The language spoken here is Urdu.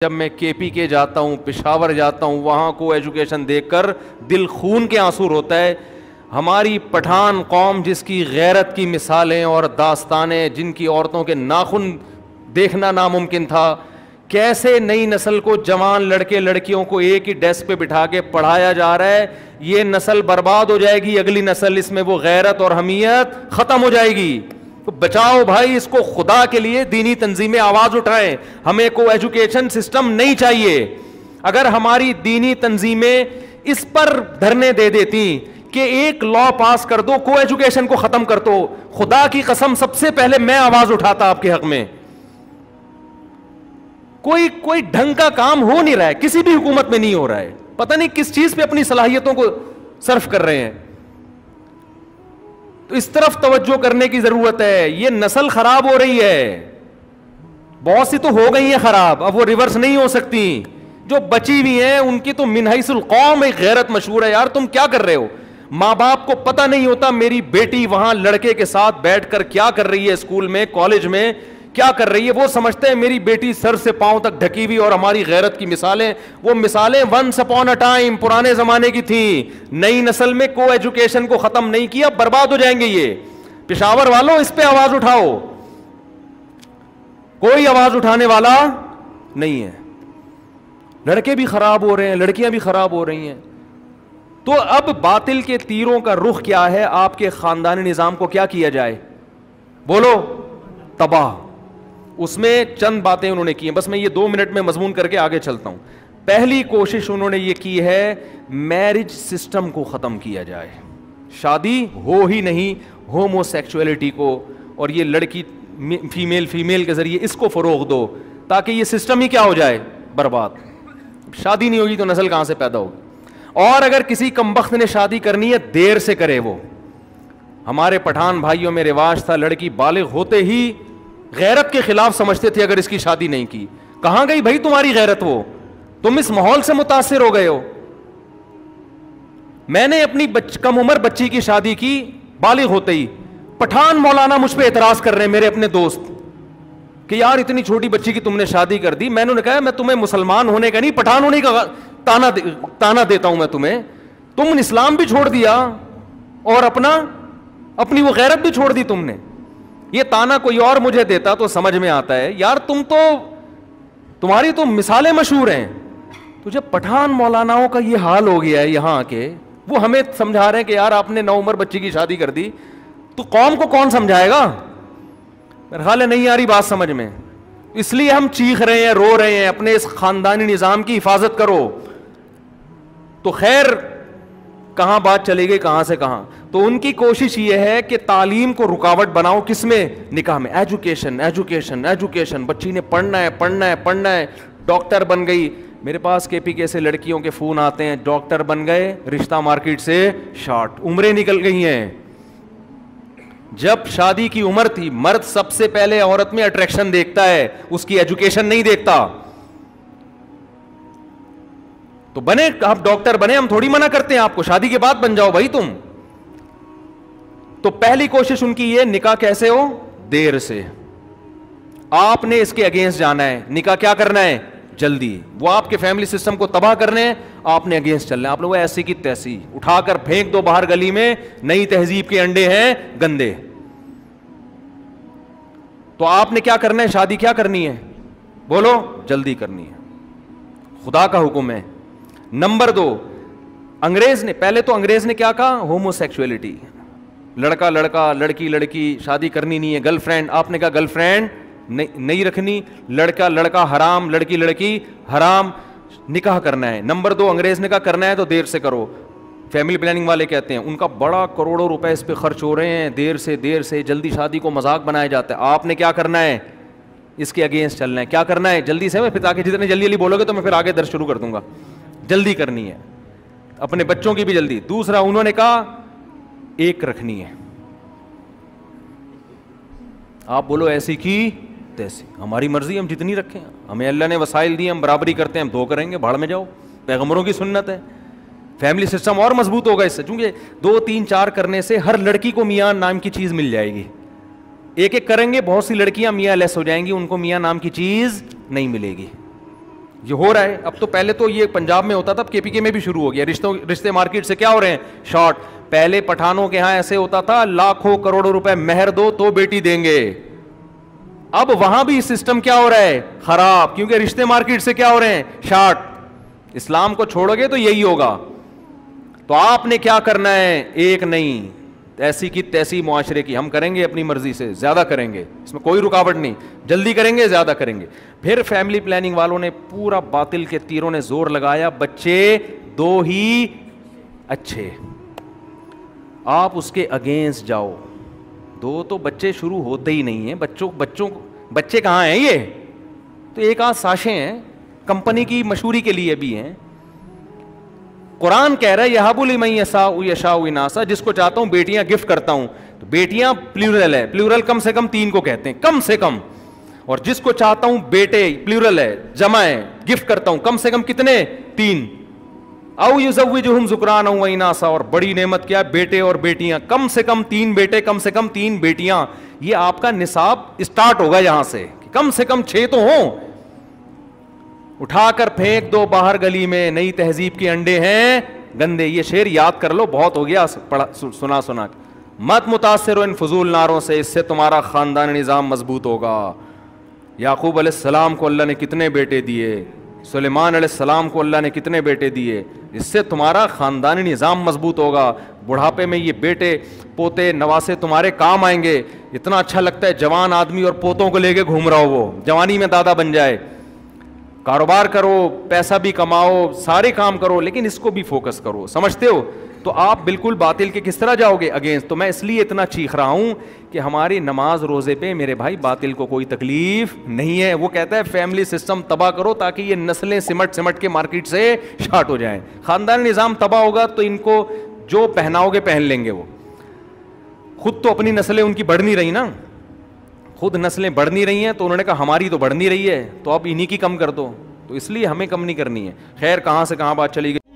جب میں کے پی کے جاتا ہوں, پشاور جاتا ہوں, وہاں کو ایجوکیشن دیکھ کر دل خون کے آنسو روتا ہے. ہماری پٹھان قوم جس کی غیرت کی مثالیں اور داستانیں, جن کی عورتوں کے ناخن دیکھنا ناممکن تھا, کیسے نئی نسل کو, جوان لڑکے لڑکیوں کو ایک ہی ڈیسک پہ بٹھا کے پڑھایا جا رہا ہے. یہ نسل برباد ہو جائے گی, اگلی نسل اس میں وہ غیرت اور حمیت ختم ہو جائے گی. تو بچاؤ بھائی اس کو, خدا کے لیے دینی تنظیمیں آواز اٹھائیں. ہمیں کو ایجوکیشن سسٹم نہیں چاہیے. اگر ہماری دینی تنظیمیں اس پر دھرنے دے دیتی کہ ایک لا پاس کر دو, کو ایجوکیشن کو ختم کر دو, خدا کی قسم سب سے پہلے میں آواز اٹھاتا آپ کے حق میں. کوئی ڈھنگ کا کام ہو نہیں رہا ہے, کسی بھی حکومت میں نہیں ہو رہا ہے. پتہ نہیں کس چیز پہ اپنی صلاحیتوں کو صرف کر رہے ہیں. تو اس طرف توجہ کرنے کی ضرورت ہے. یہ نسل خراب ہو رہی ہے, بہت سی تو ہو گئی ہیں خراب, اب وہ ریورس نہیں ہو سکتی. جو بچی ہوئی ہیں ان کی تو من حیث القوم ایک غیرت مشہور ہے. یار تم کیا کر رہے ہو؟ ماں باپ کو پتہ نہیں ہوتا میری بیٹی وہاں لڑکے کے ساتھ بیٹھ کر کیا کر رہی ہے, اسکول میں کالج میں کیا کر رہی ہے. وہ سمجھتے ہیں میری بیٹی سر سے پاؤں تک ڈھکی ہوئی, اور ہماری غیرت کی مثالیں, وہ مثالیں ونس اپون اے ٹائم پرانے زمانے کی تھیں. نئی نسل میں کو ایجوکیشن کو ختم نہیں کیا, برباد ہو جائیں گے یہ. پشاور والوں اس پہ آواز اٹھاؤ. کوئی آواز اٹھانے والا نہیں ہے. لڑکے بھی خراب ہو رہے ہیں, لڑکیاں بھی خراب ہو رہی ہیں. تو اب باطل کے تیروں کا رخ کیا ہے؟ آپ کے خاندانی نظام کو کیا کیا جائے؟ بولو, تباہ. اس میں چند باتیں انہوں نے کی ہیں, بس میں یہ 2 منٹ میں مضمون کر کے آگے چلتا ہوں. پہلی کوشش انہوں نے یہ کی ہے, میرج سسٹم کو ختم کیا جائے. شادی ہو ہی نہیں, ہومو سیکچولیٹی کو اور یہ لڑکی فیمیل کے ذریعے اس کو فروغ دو, تاکہ یہ سسٹم ہی کیا ہو جائے, برباد. شادی نہیں ہوگی تو نسل کہاں سے پیدا ہوگی؟ اور اگر کسی کمبخت نے شادی کرنی ہے, دیر سے کرے. وہ ہمارے پٹھان بھائیوں میں رواج تھا, لڑکی بالغ ہوتے ہی غیرت کے خلاف سمجھتے تھے اگر اس کی شادی نہیں کی. کہاں گئی بھائی تمہاری غیرت؟ وہ تم اس ماحول سے متاثر ہو گئے ہو. میں نے اپنی کم عمر بچی کی شادی کی بالغ ہوتے ہی. پٹھان مولانا مجھ پہ اعتراض کر رہے ہیں, میرے اپنے دوست, کہ یار اتنی چھوٹی بچی کی تم نے شادی کر دی. میں نے کہا میں تمہیں مسلمان ہونے کا نہیں, پٹھان ہونے کا تانا دیتا ہوں میں تمہیں. تم نے اسلام بھی چھوڑ دیا اور اپنی وہ غیرت بھی چھوڑ دی تم نے. یہ تانا کوئی اور مجھے دیتا تو سمجھ میں آتا ہے, یار تمہاری تو مثالیں مشہور ہیں. تو جب پٹھان مولاناؤں کا یہ حال ہو گیا ہے یہاں کے, وہ ہمیں سمجھا رہے ہیں کہ یار آپ نے 9 عمر بچی کی شادی کر دی, تو قوم کو کون سمجھائے گا؟ میرا خیال ہے نہیں آ رہی بات سمجھ میں. اس لیے ہم چیخ رہے ہیں, رو رہے ہیں, اپنے اس خاندانی نظام کی حفاظت کرو. تو خیر کہاں بات چلی گئی, کہاں سے کہاں. تو ان کی کوشش یہ ہے کہ تعلیم کو رکاوٹ بناؤ. کس میں؟ نکاح میں. ایجوکیشن ایجوکیشن ایجوکیشن, بچی نے پڑھنا ہے پڑھنا ہے پڑھنا ہے. ڈاکٹر بن گئی. میرے پاس کے پی کے سے لڑکیوں کے فون آتے ہیں, ڈاکٹر بن گئے, رشتہ مارکیٹ سے شارٹ, عمریں نکل گئی ہیں. جب شادی کی عمر تھی, مرد سب سے پہلے عورت میں اٹریکشن دیکھتا ہے, اس کی ایجوکیشن نہیں دیکھتا. تو بنے, آپ ڈاکٹر بنے, ہم تھوڑی منع کرتے ہیں آپ کو, شادی کے بعد بن جاؤ بھائی تم. تو پہلی کوشش ان کی یہ, نکاح کیسے ہو؟ دیر سے. آپ نے اس کے اگینسٹ جانا ہے. نکاح کیا کرنا ہے؟ جلدی. وہ آپ کے فیملی سسٹم کو تباہ کرنے ہیں, آپ نے اگینسٹ چلنا ہے. آپ لوگ ایسی کی تیسی اٹھا کر پھینک دو باہر گلی میں, نئی تہذیب کے انڈے ہیں گندے. تو آپ نے کیا کرنا ہے؟ شادی کیا کرنی ہے؟ بولو, جلدی کرنی ہے. خدا کا حکم ہے. نمبر 2, انگریز نے, پہلے تو انگریز نے کیا کہا؟ ہومو سیکچولیٹی, لڑکا لڑکا لڑکی لڑکی, شادی کرنی نہیں ہے. گرل فرینڈ, آپ نے کہا گرل فرینڈ نہیں رکھنی. لڑکا لڑکا حرام, لڑکی لڑکی حرام, نکاح کرنا ہے. نمبر 2, انگریز نے کہا کرنا ہے تو دیر سے کرو. فیملی پلاننگ والے کہتے ہیں ان کا بڑا کروڑوں روپے اس پہ خرچ ہو رہے ہیں, دیر سے جلدی شادی کو مذاق بنایا جاتا ہے. آپ نے کیا کرنا ہے؟ اس کے اگینسٹ چلنا ہے. کیا کرنا ہے؟ جلدی سے. میں پھر تاکہ جتنے جلدی بولو گے تو میں پھر آگے درس شروع کر دوں گا. جلدی کرنی ہے, اپنے بچوں کی بھی جلدی. دوسرا انہوں نے کہا ایک رکھنی ہے. آپ بولو ایسی کی تیسی, ہماری مرضی, ہم جتنی رکھیں. ہمیں اللہ نے وسائل دیے, ہم برابری کرتے ہیں, ہم 2 کریں گے, بھاڑ میں جاؤ. پیغمبروں کی سنت ہے. فیملی سسٹم اور مضبوط ہوگا اس سے, چونکہ 2 3 4 کرنے سے ہر لڑکی کو میاں نام کی چیز مل جائے گی. ایک ایک کریں گے, بہت سی لڑکیاں میاں لیس ہو جائیں گی, ان کو میاں نام کی چیز نہیں ملے گی. یہ ہو رہا ہے اب تو. پہلے تو یہ پنجاب میں ہوتا تھا, اب کے پی کے میں بھی شروع ہو گیا. رشتے مارکیٹ سے کیا ہو رہے ہیں, شارٹ. پہلے پٹھانوں کے ہاں ایسے ہوتا تھا, لاکھوں کروڑوں روپے مہر دو تو بیٹی دیں گے. اب وہاں بھی سسٹم کیا ہو رہا ہے, خراب, کیونکہ رشتے مارکیٹ سے کیا ہو رہے ہیں, شارٹ. اسلام کو چھوڑو گے تو یہی ہوگا. تو آپ نے کیا کرنا ہے, ایک نہیں, ایسی کی تیسی معاشرے کی ہم کریں گے اپنی مرضی سے, زیادہ کریں گے, اس میں کوئی رکاوٹ نہیں, جلدی کریں گے, زیادہ کریں گے. پھر فیملی پلاننگ والوں نے پورا باطل کے تیروں نے زور لگایا, بچے دو ہی اچھے. آپ اس کے اگینسٹ جاؤ, دو تو بچے شروع ہوتے ہی نہیں ہیں. بچے کہاں ہیں, یہ تو ایک آدھ ساشیں ہیں, کمپنی کی مشہوری کے لیے بھی ہیں. قرآن کہہ رہا ہے یہب لمن یشاء یشاء اناسا, جس کو چاہتا ہوں بیٹیاں گفٹ کرتا ہوں. تو بیٹیاں پلیورل ہے, پلیورل کم سے کم 3 کو کہتے ہیں, کم سے کم. اور جس کو چاہتا ہوں بیٹے, پلیورل ہے, جمع ہے, گفٹ کرتا ہوں, کم سے کم کتنے, 3. او یزوجہم ذکرانا و اناسا, اور بڑی نعمت کیا, بیٹے اور بیٹیاں, کم سے کم 3 بیٹے, کم سے کم 3 بیٹیاں. یہ آپ کا نصاب اسٹارٹ ہوگا یہاں سے کم 6 تو ہوں. اٹھا کر پھینک دو باہر گلی میں, نئی تہذیب کے انڈے ہیں گندے. یہ شعر یاد کر لو, بہت ہو گیا سنا. مت متاثر ہو ان فضول نعروں سے, اس سے تمہارا خاندان نظام مضبوط ہوگا. یعقوب علیہ السلام کو اللہ نے کتنے بیٹے دیے, سلیمان علیہ السلام کو اللہ نے کتنے بیٹے دیے, اس سے تمہارا خاندانی نظام مضبوط ہوگا. بڑھاپے میں یہ بیٹے پوتے نواسے تمہارے کام آئیں گے. اتنا اچھا لگتا ہے جوان آدمی اور پوتوں کو لے کے گھوم رہا ہو, وہ جوانی میں دادا بن جائے. کاروبار کرو, پیسہ بھی کماؤ, سارے کام کرو, لیکن اس کو بھی فوکس کرو. سمجھتے ہو؟ تو آپ بالکل باطل کے کس طرح جاؤ گے اگینسٹ. تو میں اس لیے اتنا چیخ رہا ہوں کہ ہماری نماز روزے پہ میرے بھائی باطل کو کوئی تکلیف نہیں ہے. وہ کہتا ہے فیملی سسٹم تباہ کرو تاکہ یہ نسلیں سمٹ کے مارکیٹ سے شارٹ ہو جائیں. خاندان نظام تباہ ہوگا تو ان کو جو پہناؤ گے پہن لیں گے. وہ خود تو اپنی نسلیں ان کی بڑھ نہیں رہی نا, خود نسلیں بڑھ نہیں رہی ہیں, تو انہوں نے کہا ہماری تو بڑھ نہیں رہی ہے, تو اب انہی کی کم کر دو. تو اس لیے ہمیں کم نہیں کرنی ہے. خیر کہاں سے کہاں بات چلی گئی.